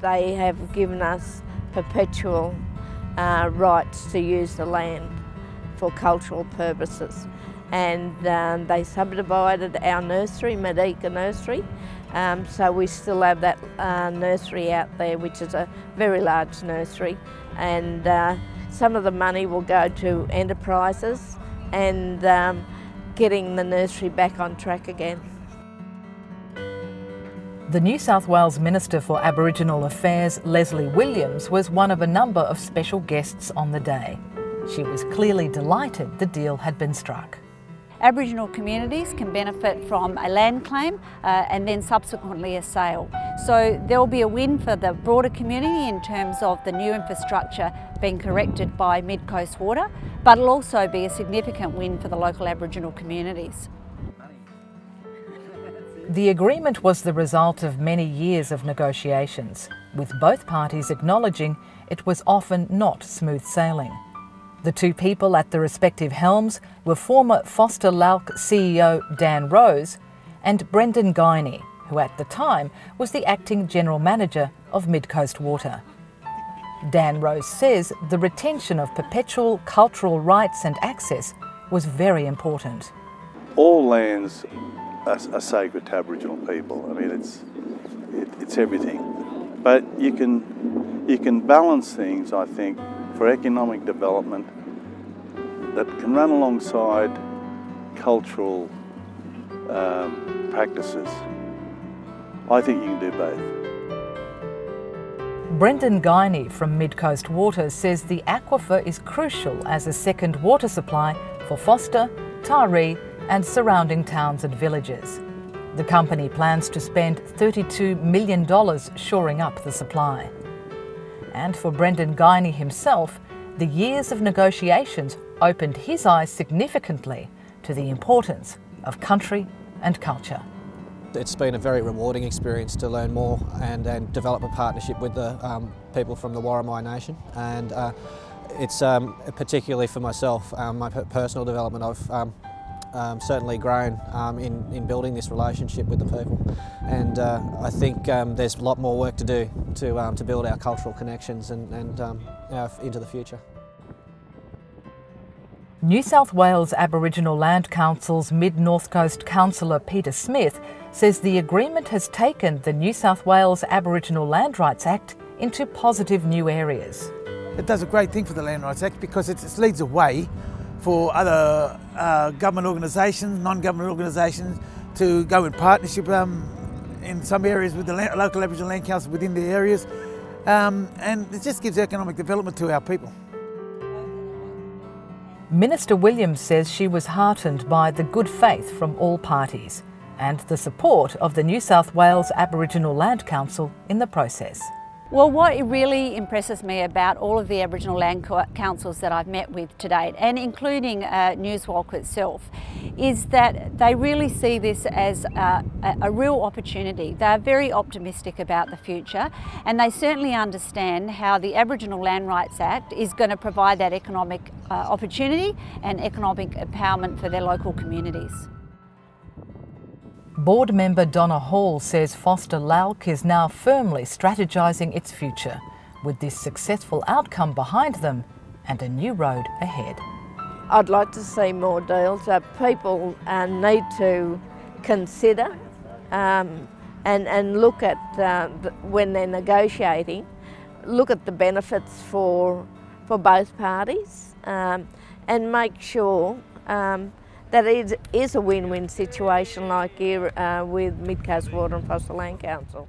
they have given us perpetual rights to use the land for cultural purposes. And they subdivided our nursery, Medica Nursery, so we still have that nursery out there, which is a very large nursery, and some of the money will go to enterprises and getting the nursery back on track again. The New South Wales Minister for Aboriginal Affairs, Leslie Williams, was one of a number of special guests on the day. She was clearly delighted the deal had been struck. Aboriginal communities can benefit from a land claim and then subsequently a sale. So there will be a win for the broader community in terms of the new infrastructure being corrected by MidCoast Water, but it'll also be a significant win for the local Aboriginal communities. The agreement was the result of many years of negotiations, with both parties acknowledging it was often not smooth sailing. The two people at the respective helms were former Forster LALC CEO Dan Rose and Brendan Guiney, who at the time was the acting general manager of MidCoast Water. Dan Rose says the retention of perpetual cultural rights and access was very important. All lands are sacred to Aboriginal people. I mean, it's everything. But you can balance things, I think, for economic development that can run alongside cultural practices. I think you can do both. Brendan Guiney from MidCoast Water says the aquifer is crucial as a second water supply for Forster, Taree and surrounding towns and villages. The company plans to spend $32 million shoring up the supply. And for Brendan Guiney himself, the years of negotiations opened his eyes significantly to the importance of country and culture. It's been a very rewarding experience to learn more and develop a partnership with the people from the OurMob Nation, and it's particularly for myself, my personal development. I've certainly grown in building this relationship with the people, and I think there's a lot more work to do to build our cultural connections and into the future. New South Wales Aboriginal Land Council's Mid-North Coast Councillor Peter Smith says the agreement has taken the New South Wales Aboriginal Land Rights Act into positive new areas. It does a great thing for the Land Rights Act because it leads the way for other government organisations, non-government organisations to go in partnership in some areas with the local Aboriginal Land Council within the areas, and it just gives economic development to our people. Minister Williams says she was heartened by the good faith from all parties and the support of the New South Wales Aboriginal Land Council in the process. Well, what really impresses me about all of the Aboriginal land councils that I've met with to date, and including NSWALC itself, is that they really see this as a real opportunity. They're very optimistic about the future, and they certainly understand how the Aboriginal Land Rights Act is going to provide that economic opportunity and economic empowerment for their local communities. Board member Donna Hall says Forster LALC is now firmly strategising its future, with this successful outcome behind them and a new road ahead. I'd like to see more deals. People need to consider and look at, when they're negotiating, look at the benefits for both parties and make sure that it is a win-win situation like here with MidCoast Water and Forster Land Council.